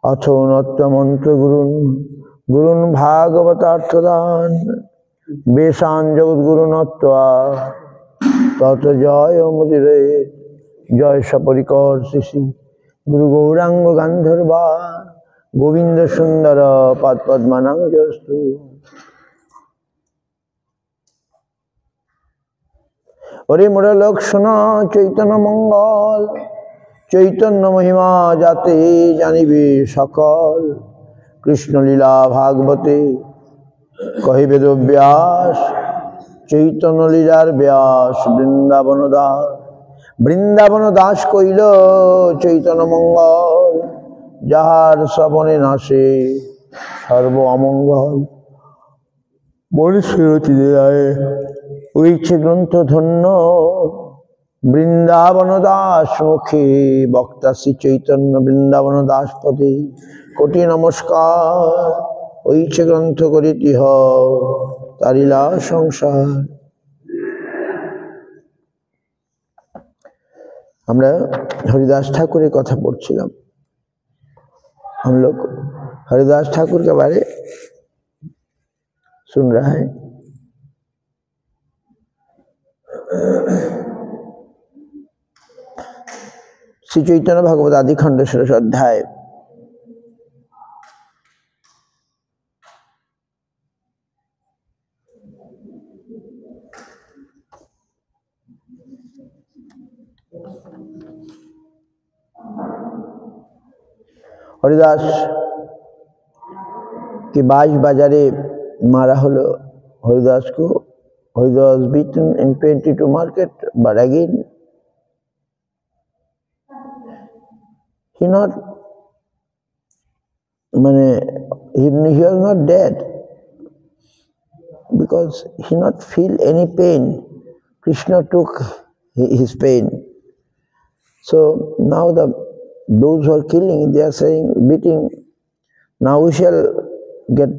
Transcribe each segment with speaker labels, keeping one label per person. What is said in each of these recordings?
Speaker 1: अथो नत्यमंत्र गुरुन् भागवतार्थदान बेशान जगद्गुरु नत्वा तत जय मुदिरे जय सपरिकर श्री गुरु गौरांग गंधर्वा गोविंद सुंदर पद्मनाभस्तु। अरे मोरा लोक सुना चैतन्य मंगल चैतन्य महिमा जाते जानिबे सकल कृष्ण लीला भागवते कहि वेद व्यास चैतन्य लीलार व्यास वृंदावन दास कइल चैतन्य मंगल যাহার শ্রবণে নাশে সর্ব অমঙ্গল। ওইছে গ্রন্থ ধন্য বৃন্দাবন দাস মুখে বক্তা শ্রী চৈতন্য বৃন্দাবন দাস পদে কোটি নমস্কার। ওইছে গ্রন্থ করিতে তারিলা সংসার। আমরা হরিদাস ঠাকুরের কথা পড়ছিলাম। हम लोग हरिदास ठाकुर के बारे सुन रहे हैं। श्री चैतन्य भागवत आदि खंड 16 अध्याय। हरिदास के बाज बाजारे मारा हलो हरिदास को। Haridas beaten in 22 market, but again he was not dead because he not feel any pain. Krishna took his pain. So now those who are killing, they are saying, beating, now we shall get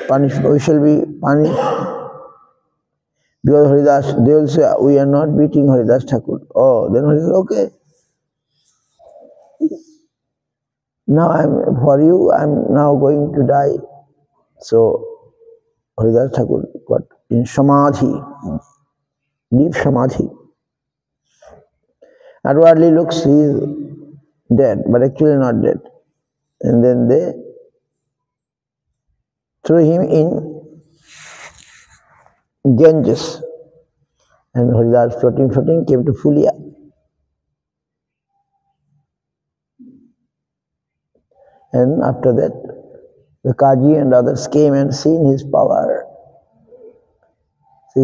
Speaker 1: punished, we shall be punished. Because Haridas, they will say, we are not beating Haridas Thakur. Oh, then Haridas, okay. Now for you, I am now going to die. So Haridas Thakur got in Samadhi, deep Samadhi. Outwardly looks, he is dead, but actually not dead. And then they threw him in Ganges. And Haridas floating came to Fulia. And after that, the Kaji and others came and seen his power. So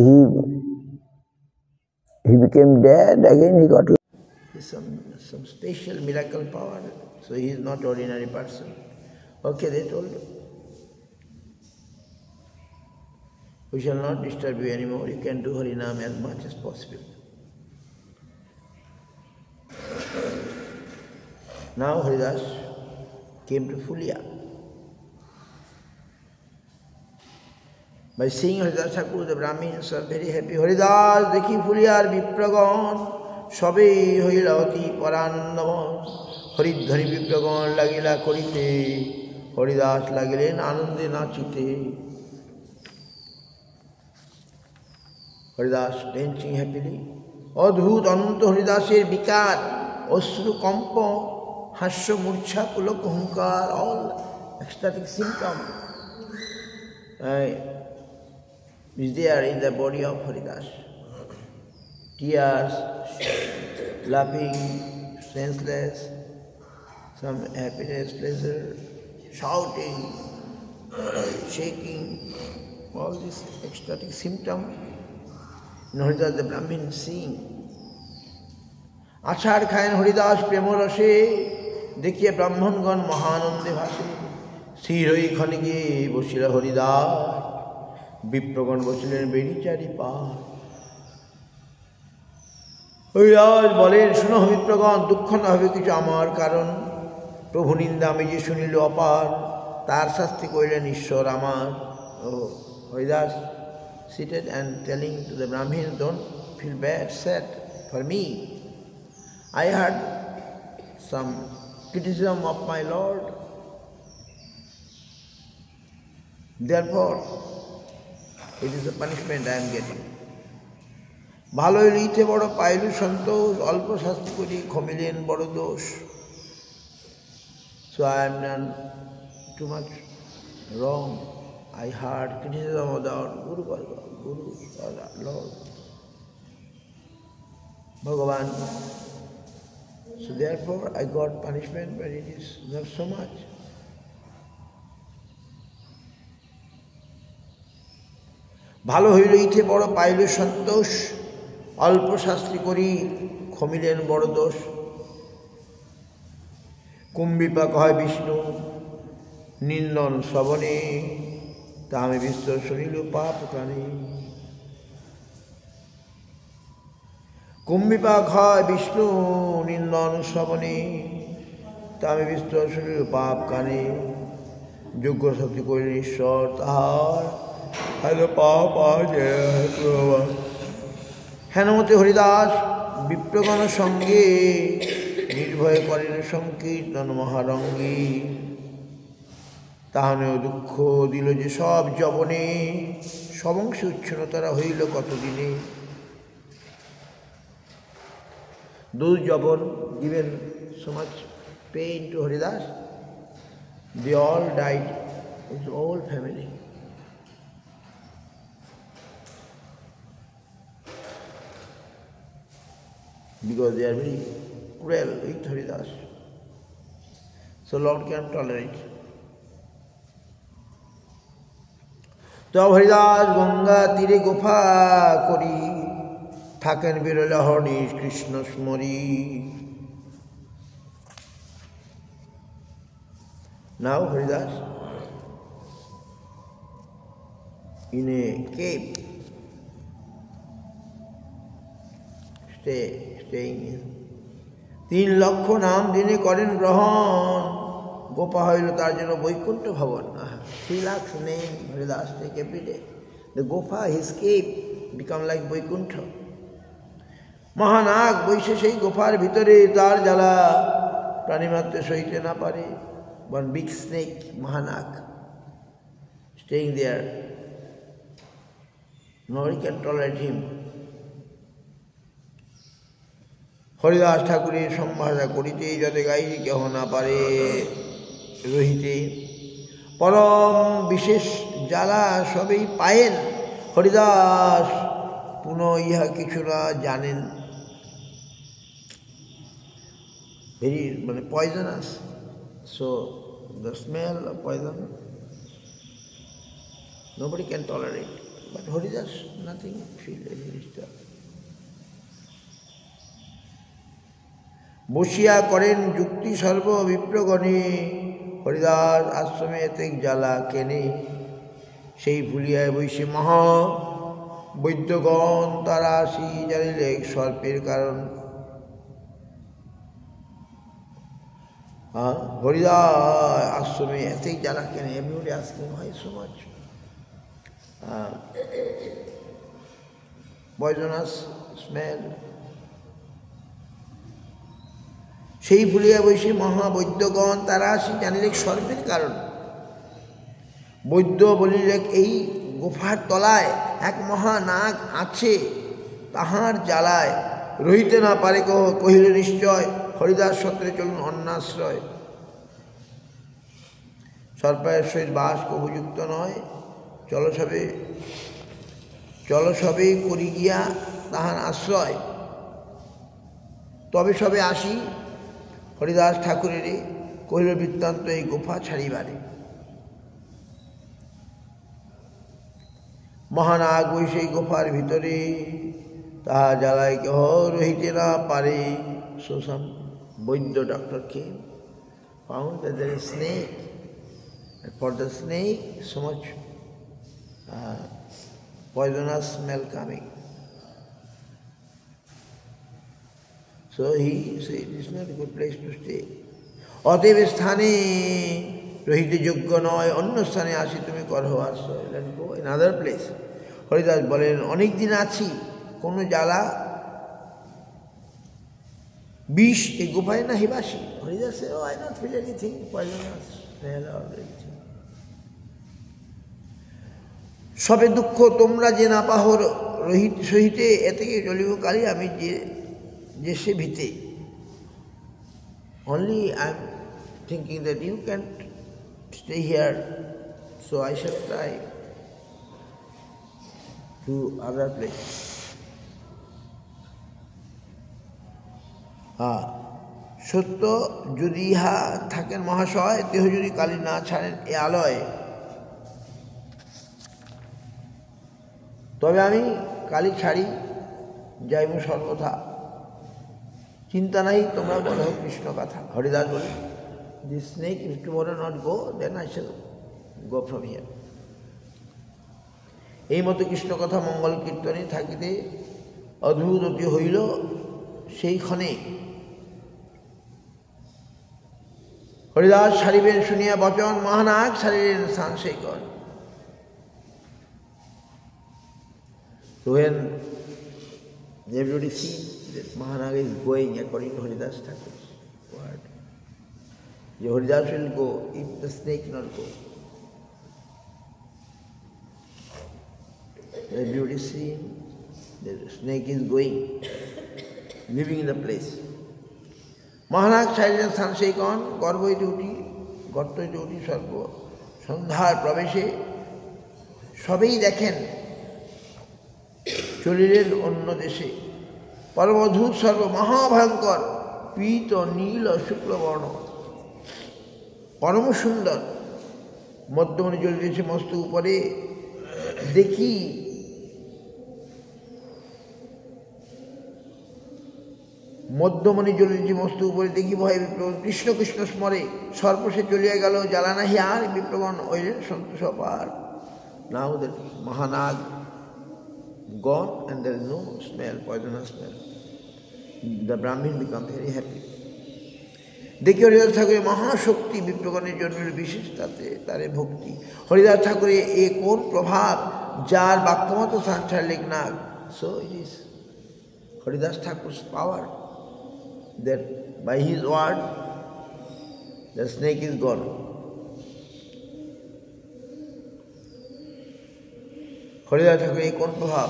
Speaker 1: he became dead, again he got some special miracle power, so he is not ordinary person. Okay, they told him, we shall not disturb you anymore, you can do Harinam as much as possible. Now Haridas came to Fulia. By seeing Haridas Thakur, the Brahmins are very happy. Haridas, dekhi Fuliar Vipragon, সবে হইল অতি পরানন্দময়। হরিধ্বনি বিপ্রগণ লাগিলা করিতে, হরিদাস লাগিলেন আনন্দে নাচিতে। Haridas dancing happily. অদ্ভুত অনন্ত হরিদাসের বিকার, অশ্রু comp, হাস্য মূর্ছা পুলক হুঙ্কার, all ecstatic symptom is there in the body of Haridas. Tears, laughing, senseless, some happiness, pleasure, shouting, shaking, all these ecstatic symptoms. In Haridas the Brahmin sing. আছাড় খায়েন হরিদাস প্রেম রসে, দেখিয়ে ব্রাহ্মণগণ মহানন্দে ভাসে। স্থির হই ক্ষণিকে বসিল হরিদাস, বিপ্রগণ বসিলেন বেণীচারি পার। হরিদাস বলেন, শুনো বিপ্রগণ, দুঃখ না হবে কিছু আমার, কারণ প্রভু নিন্দা আমি যে শুনিল অপার, তার শাস্তি করিলেন ঈশ্বর আমার। Haridas seated and telling to the Brahmins, don't feel bad, sad for me. I heard some criticism of my Lord, Therefore, it is a punishment I am getting. ভালো হইতে বড় পাইলু সন্তোষ, অল্প শাস্তি করি ক্ষমিলেন বড় দোষ. So I am done too much wrong. I heard criticism of the Guru or Lord Bhagavan. So therefore I got punishment, but it is not so much. ভালো হইতে বড় পাইল সন্তোষ, অল্প শাস্তি করি ক্ষমিলেন বড় দোষ. কুম্ভিপাক হয় বিষ্ণু নিন্দন শ্রবণে, তা আমি বিশ্ব শুনিল পাপ কানে. কুম্ভিপাক হয় বিষ্ণু নিন্দন শ্রবণে, তা আমি বিশ্ব শুনিল পাপ কানে. যোগ্য শক্তি করিলেন ঈশ্বর তাহার, হেনমতে হরিদাস বিপ্রগণ সঙ্গে নির্ভয় করেন সংকীর্তন মহারঙ্গে. তাহানেও দুঃখ দিল যে সব যবনে, সবংশে উচ্ছন্ন তারা হইল কতদিনে. Those Jabon given so much pain to Haridas, they all died, his whole family. Because they are very cruel with Haridas. So Lord cannot tolerate. তব হরিদাস গঙ্গা তীরে গোফা করি, থাকেন বিরল Hari Krishna স্মরি. Now Haridas in a cave, staying in. 3 লক্ষ নাম দিনে করেন গ্রহণ, গোপা হইল তার জন্য বৈকুণ্ঠ ভবন. 3 lakhs name Haridas take every day. The Gopa, his cave, become like Vaikuntha. মহানাগ বৈশে সেই গোফার ভিতরে, তার জ্বালা প্রাণীমাত্রে সইতে না পারে. One big snake, Mahanag, staying there. Nobody can tolerate him. Haridas ঠাকুরের সম্ভাষা করিতে, যাতে গাইতে কেহ না পারে রহিতে. পরম বিশেষ জ্বালা সবেই পায়েন, হরিদাস পুনঃ ইহা কিছু না জানেন. Very poisonous. So the smell of poison, nobody can tolerate. But Haridas, nothing, feel any disturb. বসিয়া করেন যুক্তি সর্ব বিপ্রগণে, হরিদাস আশ্রমে এতেক জ্বালা কেনে. সেই ভুলিয়ায় বৈশে মহা বৈদ্যগণ, তারা আসি জানিলে সর্পের কারণ. Haridas আশ্রমে এতেক জ্বালা কেনে. Everybody asking why so much poisonous smell. সেই ভুলিয়া বৈশে মহাবৈদ্যগণ, তারা আসি জানিলে সর্পের কারণ. বৈদ্য বলিলে এই গোফার তলায় এক মহানাগ আছে, তাহার জ্বালায় রহিতে না পারে কহিল নিশ্চয়, হরিদাস সত্রে চলুন অন্যাশ্রয়. সর্পের সহিত বাস কবুযুক্ত নয়, চল সবে করি গিয়া তাহার আশ্রয়. তবে সবে আসি হরিদাস ঠাকুরের কহিল বৃত্তান্ত এই গোফা ছাড়িবারে. মহানাগ ওই সেই গোফার ভিতরে, তাহা জ্বালায় কেহ রহিতে না পারে. So some Vaidya doctor came, found that there is snake, and for the snake so much poisonous smell coming. So he said, it is not a good place to stay. অতএব স্থানে রহিতে যোগ্য নয়, অন্য স্থানে আসি তুমি করহ আশ্রয়. Let go in other place. Haridas বলেন, অনেক দিন আছি, কোনো জ্বালা বিষ এই গোপায় না হিবাসী. Haridas said, oh, I don't feel anything poisonous smell or anything. সবে দুঃখ তোমরা যে না পাহর সহিতে এ থেকে চলিব কালী আমি যে সে ভিতে। Only I am thinking that you can't stay here, so I shall try to other place. সত্য যদি ইহা থাকেন মহাশয়, দেহ যদি কালী না ছাড়েন এ আলয়, তবে আমি কালী ছাড়ি যাইব সর্বথা। চিন্তা নাই, তোমরা বলো কৃষ্ণ কথা। হরিদাস বলে, this snake if tomorrow not go then I shall go from here. এই মতো কৃষ্ণ কথা মঙ্গল কীর্তনে থাকিতে অদ্ভুত অতি হইল। সেইক্ষণে হরিদাস ছাড়িবেন শুনিয়া বচন, মহানাগ ছাড়িলেন স্থান সেই কর। So when everybody sees that Mahanaga is going according to Haridas Thakur's word, the Haridas will go if the snake not go. Everybody sees the snake is going, living in the place. Mahanag ছাড়িলেন স্থান সেই কণ, গর্ভ হইতে উঠি গর্ত হইতে উঠি সর্ব সন্ধ্যার প্রবেশে সবেই দেখেন চলিলেন অন্য দেশে। পরম অদ্ভুত সর্ব মহাভয়ঙ্কর পীত নীল শুক্লবর্ণ, পরম সুন্দর মধ্যমণি জ্বলিতেছে মস্তক উপরে। দেখি মধ্যমণি জ্বলিতেছে মস্তক উপরে, দেখি ভয়ে বিপ্লবন কৃষ্ণ কৃষ্ণ স্মরে সর্বশে চলিয়া গেল। জ্বালা নাহি আর, বিপ্লবন হইলেন সন্তোষ অপার। Now the Mahanag gone and there is no smell, poisonous smell. The Brahmin become very happy. দেখি হরিদাস ঠাকুরের মহাশক্তি, বিপ্রগণের জন্মের বিশেষ তাতে তারে ভক্তি। হরিদাস ঠাকুরের এ কোন প্রভাব, যার বাক্যমত স্থান ছাড়লেন না। So it is Haridas Thakur's power that by his word the snake is gone. Haridas ঠাকুরের কোন প্রভাব,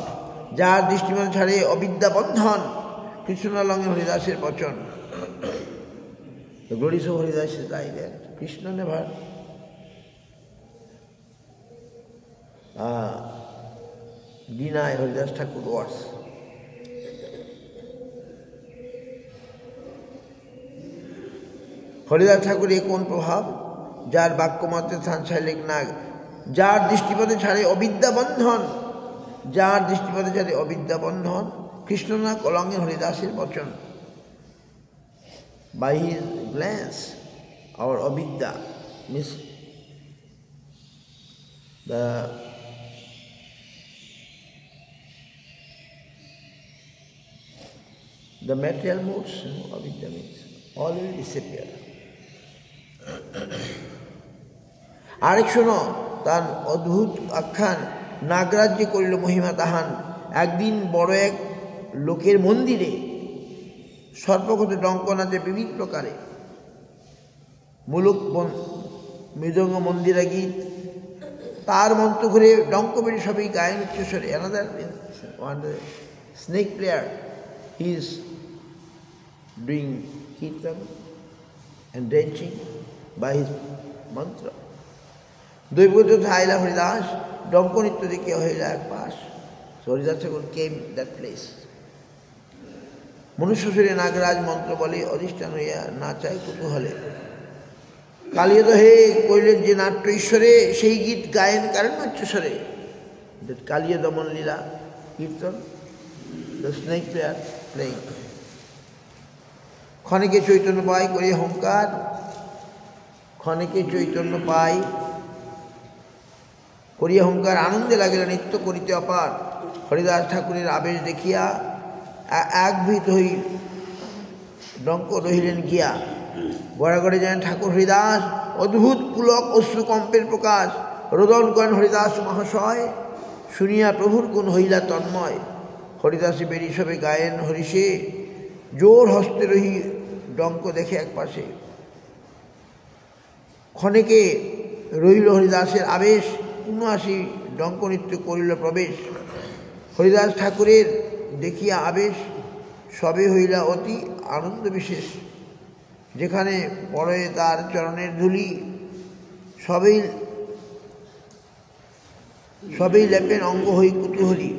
Speaker 1: যার দৃষ্টিমান ছাড়ে অবিদ্যা বন্ধন। কৃষ্ণলঙ্গে হরিদাসের বচন। The glories of Haridas is like that. Krishna never deny Haridas Thakur's words. Haridas ঠাকুরের কোন প্রভাব, যার বাক্যমাত্রে স্থান ছাড়লেন না। যার দৃষ্টিপথে ছাড়ে অবিদ্যা বন্ধন, যার দৃষ্টিপথে ছাড়ে অবিদ্যা বন্ধন। কৃষ্ণনা কলঙ্গে হরিদাসের বচন। By his glance, our avidya means the material moods, avidya means all will disappear. আরেক শোনো তার অদ্ভুত আখ্যান, নাগরাজ্য করিল মহিমা তাহান। একদিন বড় এক লোকের মন্দিরে সর্বগত ডঙ্ক নাচে বিবিধ প্রকারে। মুলুক মৃদঙ্গ মন্দিরা গীত, তার মন্ত্র ঘুরে ডঙ্ক বেড়ে সবই গায়েন উচ্চস্বরে। Another snake player, he is doing kirtan and dancing by his mantra. দৈবত আইলা হরিদাস, ডঙ্ক নৃত্য দেখে হইলা এক পাশ। So Haridas Thakur came that place. মনুষ্য শরীরে নাগরাজ মন্ত্র বলে অধিষ্ঠান হইয়া নাচায় কুতূহলে। কালিয়ে তো হে কইলেন যে নাট্য ঈশ্বরে, সেই গীত গায়েন কারণ উচ্চস্বরে। কালিয়ে দমন লীলা কীর্তন, the snake player playing. ক্ষণিকে Chaitanya পাই করিয়া হুঙ্কার, ক্ষণিকে চৈতন্য পাই করিয়া হুঙ্কার। আনন্দে লাগিল নৃত্য করিতে অপার। হরিদাস ঠাকুরের আবেশ দেখিয়া একভীত হই ডঙ্ক রহিলেন গিয়া। গড়াগড়ে যেন ঠাকুর হরিদাস, অদ্ভুত পুলক অশ্রুকম্পের প্রকাশ। রোদন করেন হরিদাস মহাশয়, শুনিয়া প্রভুর গুণ হইলা তন্ময়। হরিদাসে বেরি সবে গায়েন হরিষে, জোর হস্তে রহি ডঙ্ক দেখে এক পাশে। ক্ষণেকে রহিল হরিদাসের আবেশ, ৭৯ ডঙ্ক নৃত্য করিল প্রবেশ। হরিদাস ঠাকুরের দেখিয়া আবেশ, সবে হইলা অতি আনন্দ বিশেষ। যেখানে পড়ে তার চরণের ধুলি, সবেই লেপেন অঙ্গ হই কুতূহলী।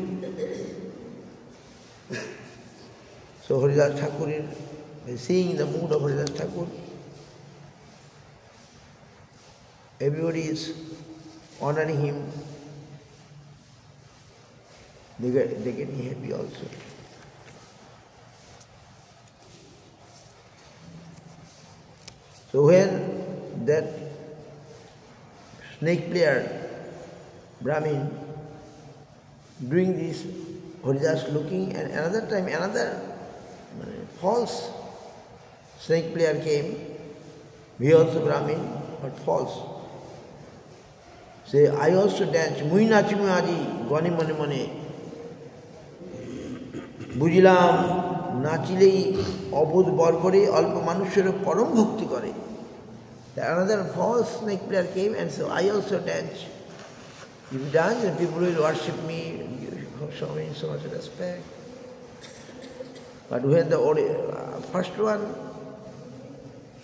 Speaker 1: So Haridas Thakur, seeing the mood of Haridas Thakur, everybody is honoring him. They get happy also. So when that snake player Brahmin doing this, Haridas looking, and another time another false snake player came. He also Brahmin, but false. Say, I also dance. Mui nachimu aji gane mane mane. Bujilam nachilei obodh barbare alpa manushero param bhakti kore. Another false snake player came and so I also dance. If you dance, then people will worship me, show me so much respect. But when the first one,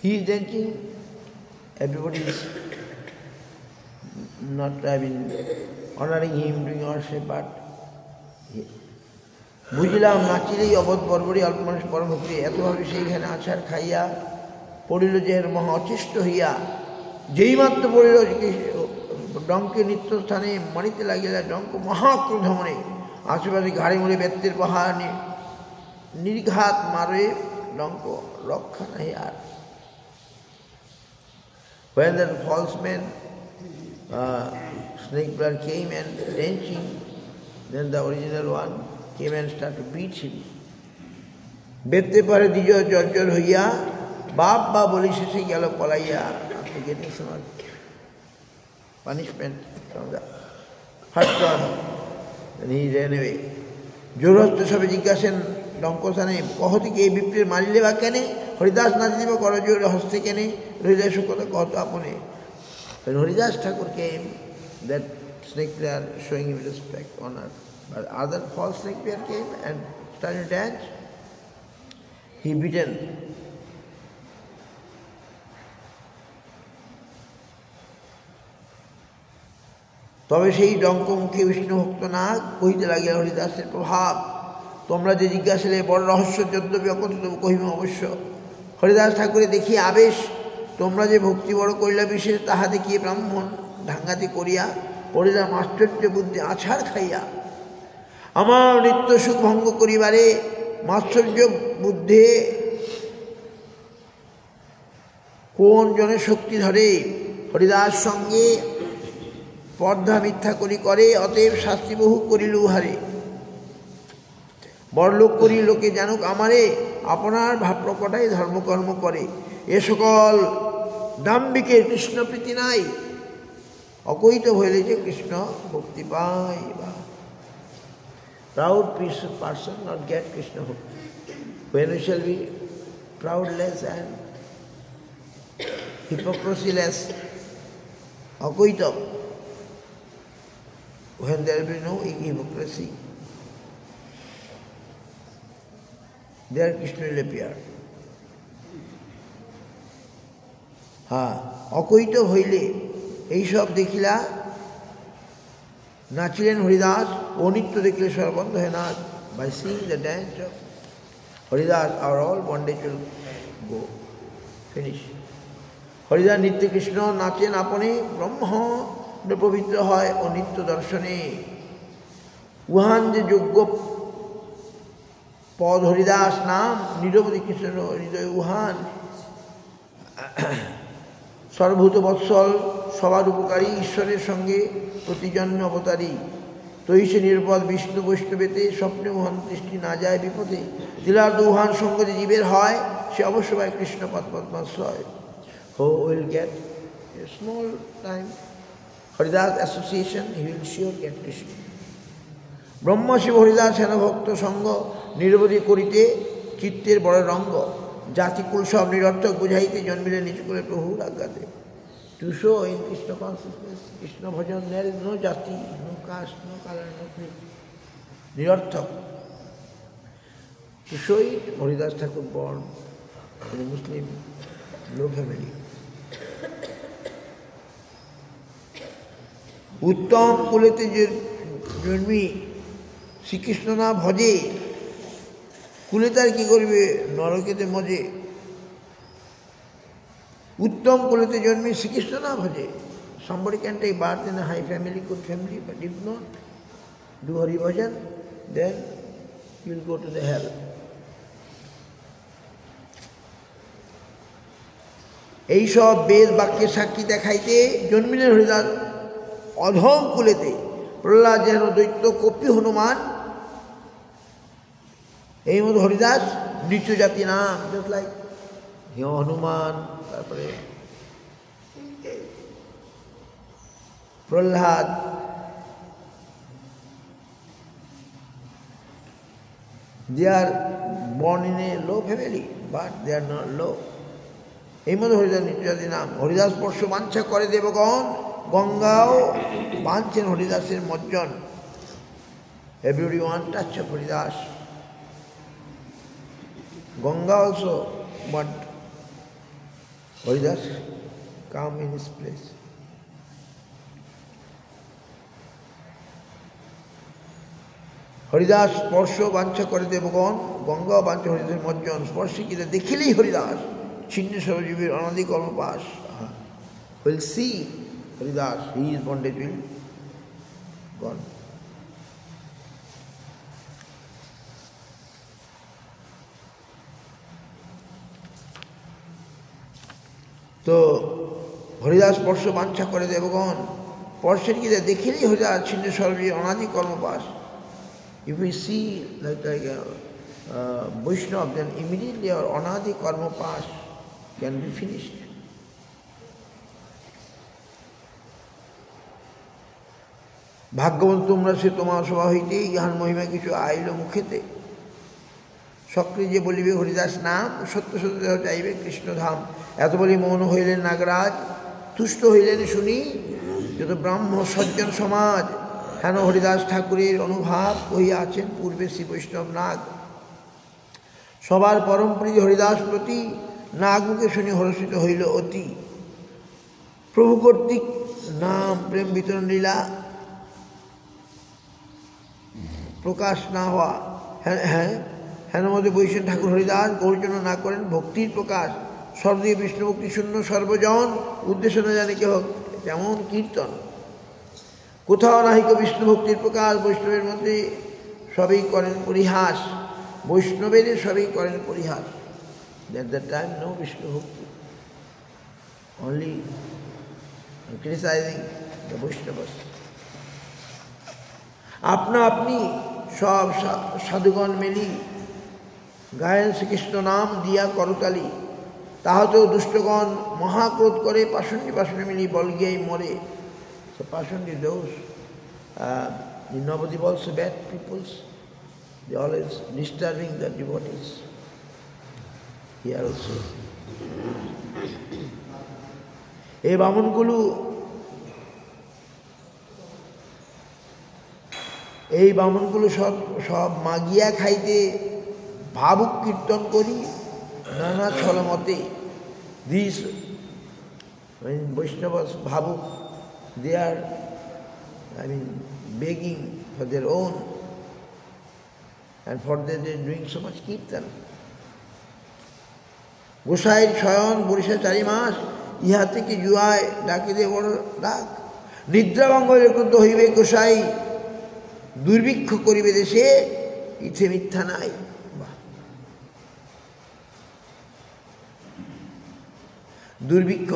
Speaker 1: he is dancing, everybody is not honoring him, doing worship, but বুঝিলাম নাচিলেই অবধ বর্বরী অল্প মানুষ পরম ভক্তি। এতভাবে সেইখানে আছাড় খাইয়া পড়িল যে মহা অচেষ্ট হইয়া। যেই মাত্র পড়িল ডঙ্কে নিত্যস্থানে মারিতে লাগিলা, ডঙ্ক মহাক্রোধ মনে আশেপাশে ঘাড়ে মুড়ে ব্যক্তির পাহাড় নির্ঘাত মারে, ডঙ্ক রক্ষা নাই আর। When the false man, snake player came and dancing, then the original one came and started to beat him. বেদতে পারে দ্বিজ জর্জর হইয়া, বাপ বা বলি শেষে গেল পলাইয়া। After getting so much punishment from the first one, then he ran away. জোরহস্ত সবে জিজ্ঞাসেন ডঙ্কস্থানে, কহতিকে এই বিপ্রের মারিলে বা কেনে? হরিদাস নাচিলে বা করজোর হস্তে কেনে? হরিদাস কথা কত আপনে। When Haridas Thakur came, that snake player showing him respect, honor. But other false snake player came and started to dance. He beaten. তবে সেই ডঙ্ক মুখে বিষ্ণু ভক্ত না কহিতে লাগিল হরিদাসের প্রভাব। তোমরা যে জিজ্ঞাসিলে বড় রহস্য, যদ্যপি অকথিত কহিম অবশ্য। হরিদাস ঠাকুরে দেখিয়ে আবেশ, তোমরা যে ভক্তি বড় করিলা বিশেষ, তাহা দেখিয়ে ব্রাহ্মণ ঢাঙ্গাতি করিয়া পড়িলাম আশ্চর্য বুদ্ধি আছাড় খাইয়া। আমার নিত্য সুখ ভঙ্গ করিবারে মাশ্চর্য বুদ্ধে কোন জনে শক্তি ধরে। হরিদাস সঙ্গে পর্দা মিথ্যা করি করে, অতএব শাস্তি বহু করিল উহারে। বড়লোক করি লোকে জানুক আমারে, আপনার ভাব প্রকটাই ধর্মকর্ম করে। এ সকল দাম্ভিকের কৃষ্ণ প্রীতি নাই, অকহিত হইলে যে কৃষ্ণ ভক্তি পায়। Proud person not get Krishna bhakti. When we shall be proudless and hypocrisyless, akoita, when there will be no hypocrisy, there Krishna will appear. অকহিত হইলে এইসব দেখিলা নাচিলেন হরিদাস, ও নৃত্য দেখিলে সর্বন্ধ হয় নাচ। By seeing the dance of Haridas, our all bondage will go, finish. Haridas নিত্য কৃষ্ণ নাচেন আপনে, ব্রহ্ম পবিত্র হয় ও নিত্য দর্শনে। উহান যে যোগ্য পদ হরিদাস নাম, নিরবধি কৃষ্ণ হৃদয় উহান। সর্বভূত বৎসল সবার উপকারী, ঈশ্বরের সঙ্গে প্রতিজন্ম অবতারী। তৈষে নির্পদ বিষ্ণু বৈষ্ণবেতে, স্বপ্নে উহান দৃষ্টি না যায় বিপদে। দিলার্দ উহান সঙ্গতে জীবের হয়, সে অবশ্য পায় Krishna পদ্মাশ্রয়। Who will get a small time Haridas association, he will sure get Krishna. ব্রহ্ম শিব হরিদাস সেন ভক্ত সঙ্গ, নিরবধি করিতে চিত্তের বড় রঙ্গ। জাতিকুল সব নিরর্থক বুঝাইতে, জন্মিলে নিচু করে প্রভুর আজ্ঞাতে। To show in Krishna consciousness, Krishna bhajan, there is no jati, no caste, no color, no creed. Nirarthak. To show it, Haridas Thakur born in a Muslim low family. उत्तम कुलेते जन्मी श्रीकृष्ण ना भजे कुलेतार की करबे नरकेते मजे उत्तम कुलेते जन्मी श्रीकृष्ण ना भजे somebody can take birth in a high family, good family, but if not do Hari Bhajan, then you will go to the hell. এই সব বেদ বাক্যের সাক্ষী দেখাইতে জন্মিলেন হরিদাস অধম কুলেতে প্রহ্লাদ যেন দৈত্য কপি হনুমান এই মতো হরিদাস নিচু জাতি নাম just like হনুমান তারপরে Prahlad they are born in a low family but they are not low এই মতো হরিদাস নিচু জাতি নাম হরিদাস স্পর্শ বাঞ্ছা করে দেবগণ গঙ্গাও বাঁধছেন হরিদাসের মজ্জন everyone touch of Haridas Ganga also but Haridas come in his place Haridas স্পর্শ বাঞ্ছা করে দেবগণ গঙ্গাও বাঞ্ছা হরিদাসের মজ্জন স্পর্শিকিতে দেখিলেই হরিদাস ছিন্ন সর্বজীবীর অনাদি কর্মপাশ will see Haridas, his bondage will gone. তো হরিদাস স্পর্শ বাঞ্ছা করে দেবগণ স্পর্শের কি দেখিলেই হরিদাস ছিন্ন সর্বী অনাদি কর্মপাশ if we see like Vaishnava then immediately our anadi karma pass can be finished. ভাগ্যবান তোমরা সে তোমার সভা হইতেই ইহার মহিমা কিছু আইল মুখেতে সকলে যে বলিবে হরিদাস নাম সত্য সত্য দেহ চাইবে কৃষ্ণধাম এত বলি মৌন হইলেন নাগরাজ তুষ্ট হইলেন শুনি যত ব্রাহ্ম সজ্জন সমাজ হেন হরিদাস ঠাকুরের অনুভাব হইয়া আছেন পূর্বে শ্রী বৈষ্ণব নাগ সবার পরম প্রিয় হরিদাস প্রতি নাগমুখে শুনি হর্ষিত হইল অতি প্রভু কর্তৃক নাম প্রেম বিতরণ লীলা প্রকাশ না হওয়া হেন মধ্যে বৈষ্ণব ঠাকুর হরিদাস গৌরজন্য না করেন ভক্তির প্রকাশ সর্বদিকে বিষ্ণু ভক্তি শূন্য সর্বজন উদ্দেশ্য না জানে কেহ যেমন কীর্তন কোথাও নাহিক বিষ্ণু ভক্তির প্রকাশ বৈষ্ণবের মধ্যে সবই করেন পরিহাস বৈষ্ণবের সবই করেন পরিহাস at that time no Vishnu bhakti only criticizing the Vaishnavas আপনা আপনি সব সাধুগণ মিলি গায়েন শ্রীকৃষ্ণ নাম দিয়া করতালি তাহাতেও দুষ্টগণ মহাক্রোধ করে পাষণ্ডী পাষণ্ডী মিলি বল গিয়েই মরে so পাষণ্ডী those in Navadip also bad peoples they always disturbing the devotees here also এই বামনগুলো সব মাগিয়া খাইতে ভাবুক কীর্তন করি নানা ছলমতে দিস বৈষ্ণবস ভাবুক they are begging for their own and for that they are doing so much kirtan গোসাইর শয়ন বরিশা 4 মাস ইহা থেকে জুয়ায় ডাকিতে বড় ডাক নিদ্রাভঙ্গ ক্রুদ্ধ হইবে গোসাই দুর্ভিক্ষ করিবে দেশে ইচ্ছে মিথ্যা নাই দুর্ভিক্ষ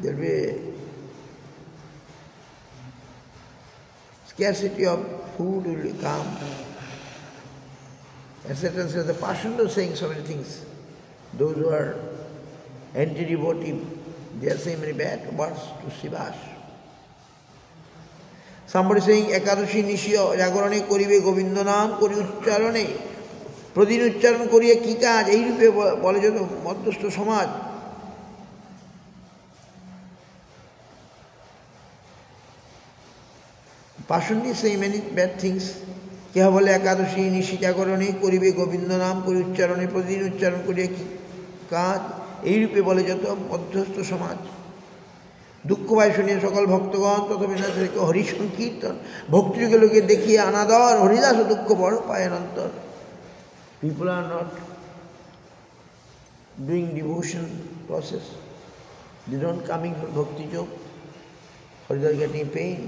Speaker 1: there will be scarcity of food will come etc. The Passion is saying so many things. Those who are anti-devotive, they are saying many bad words to Sivas. Somebody saying Ekadashi Nishyo Jagorane Koribe Govinda Nam Kori Uchcharane Pradin Uchcharan Koriya ki kaj ei rupe bole joto madhyastha samaj Passionately say many bad things. কেহ বলে একাদশী নিশি জাগরণে করিবে গোবিন্দ নাম করি উচ্চারণে প্রতিদিন উচ্চারণ করিয়া কি কাজ, এইরূপে বলে যত মধ্যস্থ সমাজ। দুঃখ পায় শুনিয়ে সকল ভক্তগণ তথাপি না হরি সংকীর্তন, ভক্তিযোগে লোকে দেখিয়ে অনাদর, হরিদাস দুঃখ বড় পায় অনন্তর। People are not doing devotion process. They don't coming for bhakti jog. Haridas getting pain.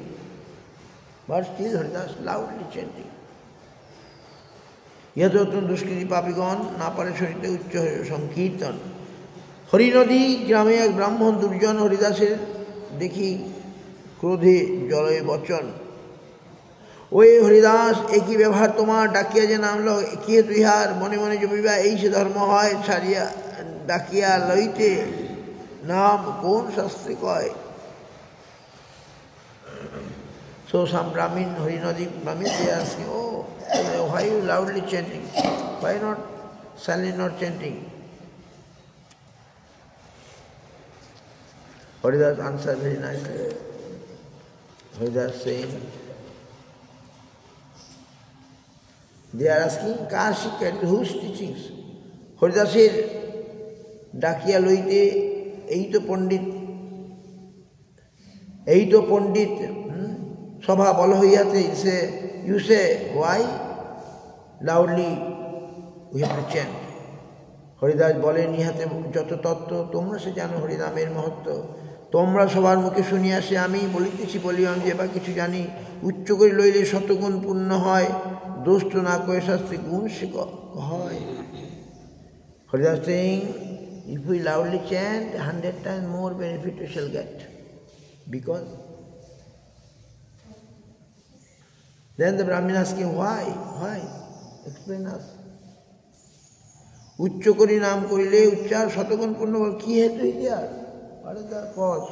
Speaker 1: But still Haridas loudly chanting. ইহাতন দুষ্কৃতি পাপীগণ না পারে শরীরে উচ্চ সংকীর্তন। হরিনদী গ্রামে এক ব্রাহ্মণ দুর্জন হরিদাসের দেখি ক্রোধে জলয়ে বচন। ওই হরিদাস একই ব্যবহার তোমার, ডাকিয়া যে নামল কি হেতু ইহার, মনে মনে জমিবা এই সে ধর্ম হয়, ছাড়িয়া ডাকিয়া লইতে নাম কোন শাস্ত্রে কয়। So some Brahmin, Harinadi Brahmin, they ask you, oh, why are you loudly chanting? Why not silently not chanting? Haridas answered very nicely. Haridas saying, they are asking, Kashik, whose teachings? Haridasir ডাকিয়া লইতে এই তো পণ্ডিত সভা বল হইয়াতে সে you say why loudly we have to chant. Haridas বলেন, ইহাতে যত তত্ত্ব তোমরা সে জানো হরিনামের মহত্ব, তোমরা সবার মুখে শুনিয়া সে আমি বলিতেছি বলিয়াম যে বা কিছু জানি, উচ্চ করে লইলে শতগুণ পূর্ণ হয়, দোষ তো না কয়ে শাস্ত্রে গুণ সে হয়। Haridas saying, if we loudly chant, 100 times more benefit we shall get. Because then the Brahmin asking, why? Explain us. উচ্চ করি নাম করিলে উচ্চার শতগুণ পূর্ণ বল, কি হেতু ইহার? What is the cause?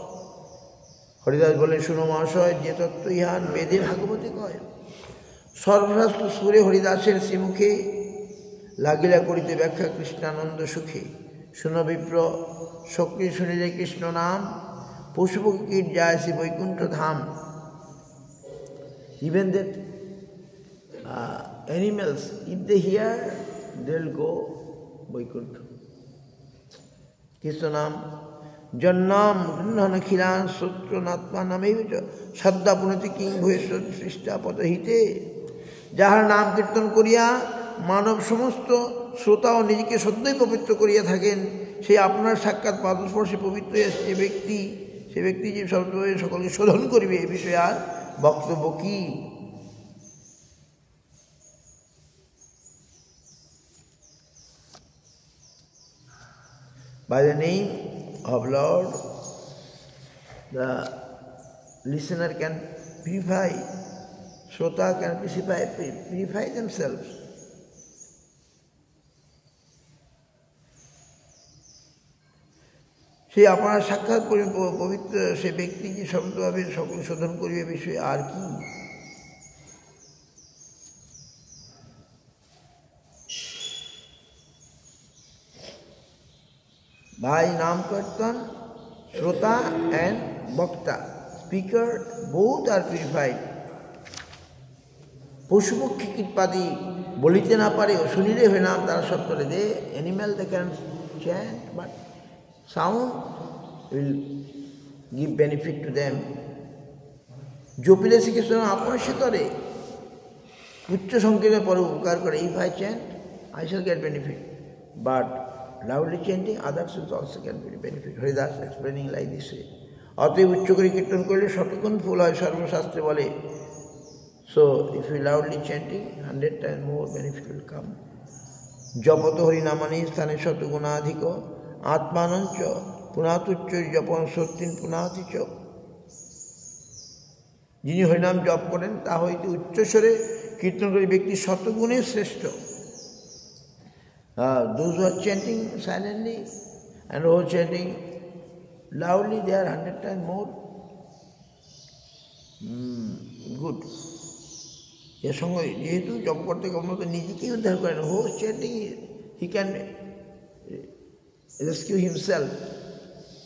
Speaker 1: Haridas বলেন, শুনো মহাশয়, যে তত্ত্ব ইহার বেদে ভাগবতী কয়। সর্বশাস্ত্র সুরে হরিদাসের শ্রীমুখে লাগিলা করিতে ব্যাখ্যা কৃষ্ণানন্দ সুখে। শুনো বিপ্র সক্রিয় শুনিলে কৃষ্ণ নাম, পশু পক্ষী কীট যায় শ্রী বৈকুণ্ঠ ধাম। Even that animals, if they hear, they'll go Vaikuntha. Krishna naam jannam grinhana khilan sutra natma namevicha saddha punati king bhuyeswa srishta patahite. যাহার নাম কীর্তন করিয়া মানব সমস্ত শ্রোতা ও নিজেকে সদ্যই পবিত্র করিয়া থাকেন, সেই আপনার সাক্ষাৎ পাদস্পর্শে পবিত্র সে ব্যক্তি যে সর্বভাবে সকলকে শোধন করিবে, এ বিষয়ে আর বক্তব্য কি? By the name of Lord, the listener can purify, Shrota can purify themselves. সে আপনার সাক্ষাৎ পবিত্র সে ব্যক্তি যে শব্দভাবে সকল শোধন করিবে, বিষয়ে আর কি? By Nam Kirtan, Shrota and Bhakta, speaker, both are purified. পশুপক্ষী কীটপাদি বলিতে না পারে ও শুনিলে হয় নাম তারা সব করে দে। Animal they can chant, but sound will give benefit to them. জপিলে Shrikrishna আপনার সে করে উচ্চ সংকীর্ণের পরে উপকার করে। If I chant, I shall get benefit. But loudly chanting, others will also get benefit. Haridas explaining like this way. অতএব উচ্চ করে কীর্তন করলে শতগুণ ফুল হয়, সর্বশাস্ত্রে বলে। So if you loudly chanting, 100 times more benefit will come. জপত হরিনামানি স্থানে শতগুণাধিক, আত্মানঞ্চ পুনাতুচ্চ জপন সত্যিন পুনাতিচ। যিনি হরিনাম জপ করেন তা হইতে উচ্চস্বরে কীর্তন করে ব্যক্তি শতগুণে শ্রেষ্ঠ। Those who are chanting silently and who are chanting loudly, they are 100 times more good. এর সঙ্গে যেহেতু জপ করতে আমরা তো নিজেকেই উদ্ধার করেন, who chanting he can rescue himself,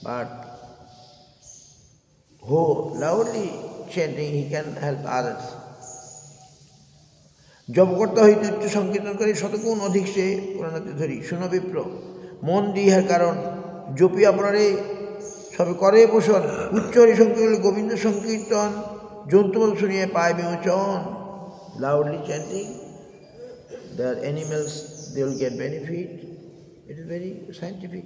Speaker 1: but who loudly chanting, he can help others. জপকর্তা হইতে উচ্চ সংকীর্তনকারী শতগুণ অধিক সে পুরাণাতে ধরি। শুনো বিপ্র, মন দিহার কারণ জপি আপনারে সবে করে পোষণ। উচ্চ হরি সংকীর্তন গোবিন্দ সংকীর্তন জন্তুমত শুনিয়ে পায় বিমোচন। Loudly chanting, the animals, they will get benefit. It is very scientific.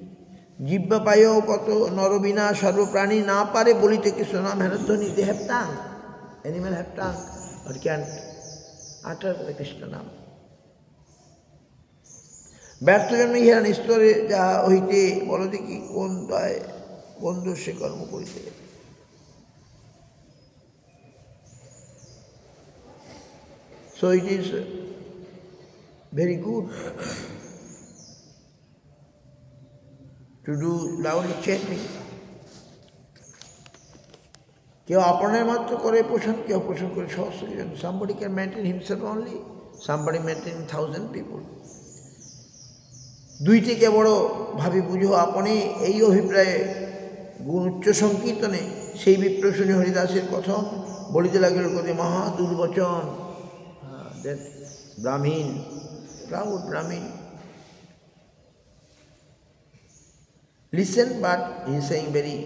Speaker 1: জিহ্বা পায়ও কত নরবিনা সর্বপ্রাণী না পারে বলিতে কৃষ্ণ নাম হেনধ্বনি। They have tongue. Animal have tongue, but can't utter the Krishna নাম। ব্যর্থ জন্মে ইহারা নিস্তরে যা হইতে বলো দেখি কোন দয় কোন দোষে কর্ম করিতে। So it is very good to do loudly chanting. কেউ আপনার মাত্র করে পোষণ, কেউ পোষণ করে সহস্র জন। Somebody can maintain himself only, somebody maintain 1,000 people. দুইটিকে বড় ভাবি বুঝো আপনি, এই অভিপ্রায়ে গুণ উচ্চ সংকীর্তনে সেই বিপ্র শুনি হরিদাসের কথন বলিতে লাগিল কতি মহা দুর্বচন। That Brahmin, proud Brahmin, listen, but he is saying very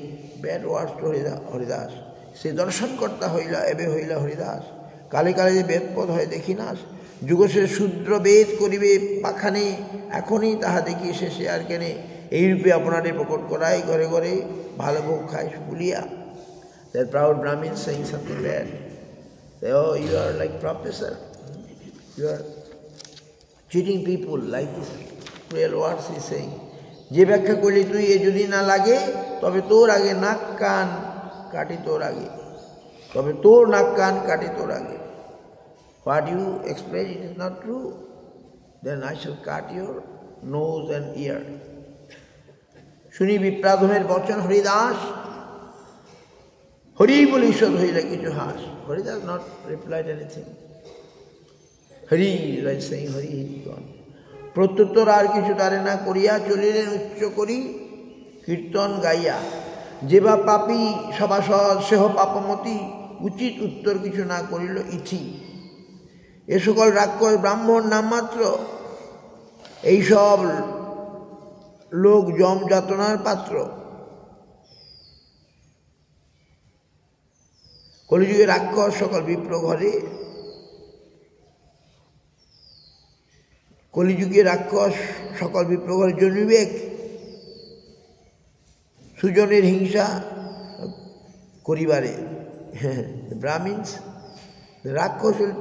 Speaker 1: bad words to Haridas. সে দর্শন কর্তা হইলা এবে হইলা হরিদাস। কালে কালে যে বেদপদ হয় দেখি নাস। যুগসে শূদ্র বেদ করিবে পাখানে, এখনই তাহা দেখি শেষে আর কেনে। এইরূপে আপনারে প্রকট করাই ঘরে ঘরে ভালো ভোগ খায় বলিয়া। That proud Brahmin saying something bad. Say, oh, you are like professor. You are cheating people like this. Real words he is saying. যে ব্যাখ্যা করলি তুই এ যদি না লাগে তবে তোর আগে নাক কান কাটি তোর আগে, তবে তোর নাক কান কাটি তোর আগে। What you explain it is not true, then I shall cut your nose and ear. শুনি বিপ্রাধমের বচন হরিদাস, হরি বলে ঈশ্বর হইলে কিছু হাস। Haridas not replied anything. Hari like saying Hari he gone. প্রত্যুত্তর আর কিছু তারে না করিয়া চলিলেন উচ্চ করি কীর্তন গাইয়া। যে বা পাপী সভাসদ সেহ পাপমতি, উচিত উত্তর কিছু না করিল ইথি। এ সকল রাক্ষস ব্রাহ্মণ নামমাত্র, এইসব লোক যম যাতনার পাত্র। কলিযুগে রাক্ষস সকল বিপ্র ঘরে, কলিযুগে রাক্ষস সকল বিপ্র ঘরে জন্মিবেক। সুজনের হিংসা করিবারে। The Brahmins, the Rakshas will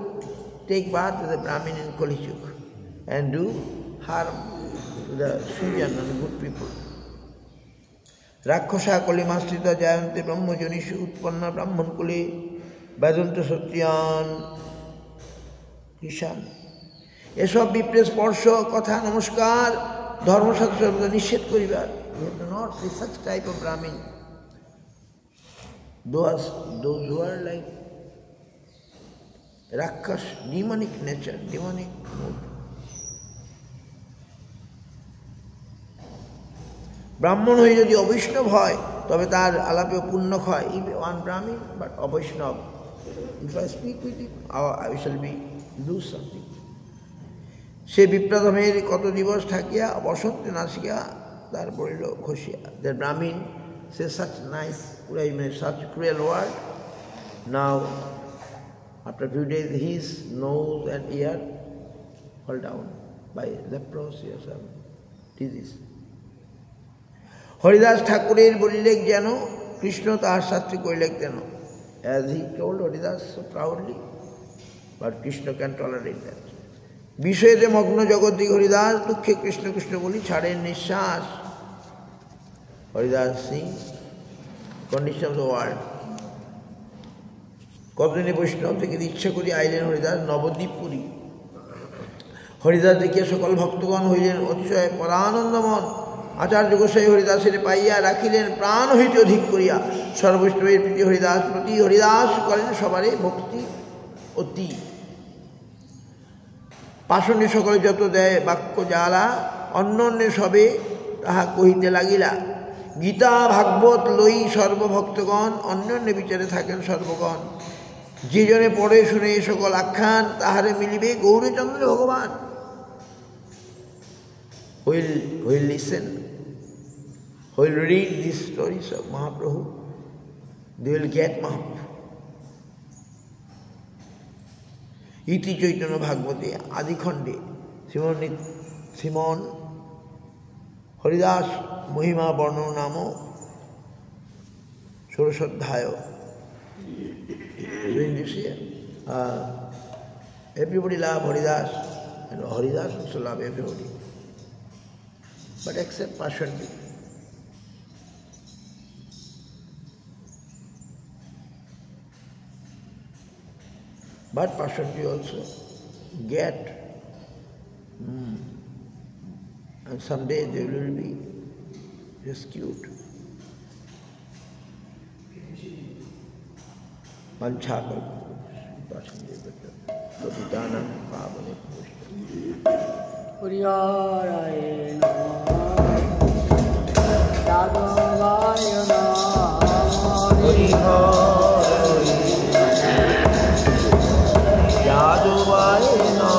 Speaker 1: take birth as a Brahmin in Kali Yuga and do harm to the Sujan and the good people. Rakshasa Kalimastrita Jayante Brahmajanishu Utpanna Brahman Kule Vedanta Satyan Kishan. এসব বিপ্রে স্পর্শ কথা নমস্কার ধর্মশাস্ত্র নিষেধ করিবার। We have to not see such type of Brahmin. Those who are like Rakshas, demonic nature, demonic mood. ব্রাহ্মণ হয়ে যদি অবৈষ্ণব হয় তবে তার আলাপে পুণ্য ক্ষয়। If one Brahmin but অবৈষ্ণব, if I speak with him, I shall be lose something. সে বিপ্রাধমের কত দিবস থাকিয়া বসন্তে নাসিয়া তার বলিল খসিয়া। The Brahmin says such nice, such cruel word. Now, after a few days, his nose and ear fall down by leprosy or some disease. Haridas ঠাকুরের বলিলেক যেন কৃষ্ণ তাহার শাস্ত্রে করিলেক যেন। As he told Haridas so proudly, but Krishna can tolerate that. বিষয়েতে মগ্ন জগদ্দিক হরিদাস, দুঃখে কৃষ্ণ কৃষ্ণ বলি ছাড়েন নিঃশ্বাস। Haridas Singh condition of the world. কতদিনে বৈষ্ণব থেকে ইচ্ছা করি আইলেন হরিদাস নবদ্বীপপুরী। হরিদাস দেখিয়া সকল ভক্তগণ হইলেন অতিশয় পরানন্দমন। আচার্য গোসাই হরিদাসের পাইয়া রাখিলেন প্রাণ হইতে অধিক করিয়া। সর্বৈষ্ণবের প্রীতি হরিদাস প্রতি, হরিদাস করেন সবারে ভক্তি অতি। পাষণ্ডে সকলে যত দেয় বাক্য জ্বালা, অন্যন্যে সবে তাহা কহিতে লাগিলা। গীতা ভাগবত লই সর্বভক্তগণ, অন্যান্য বিচারে থাকেন সর্বগণ। যে জনে পড়ে শুনে এই সকল আখ্যান তাহারে মিলিবে গৌরচন্দ্র ভগবান। will listen, will read these stories of Mahaprabhu, they will get Mahaprabhu. ইতি চৈতন্য ভাগবতে আদিখণ্ডে শ্রীমন হরিদাস মহিমা বর্ণন নাম ষোড়শোধ্যায়। Everybody love Haridas, and Haridas also love everybody, but except Pashanti. But Pashanti also get, and someday they will be rescued. Manchakal Pashanti Praditana Pavane
Speaker 2: Puriyarayana Yadavayana Yadavayana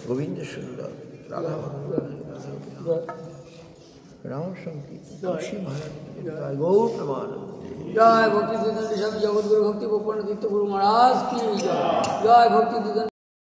Speaker 1: Govind सुंदर राधा राम तुलसी महाराज गौर प्रमानंद
Speaker 2: जय भक्ति स्वामी जगत गुरु भक्ति गोपन तीर्थ गुरु महाराज की जय भक्ति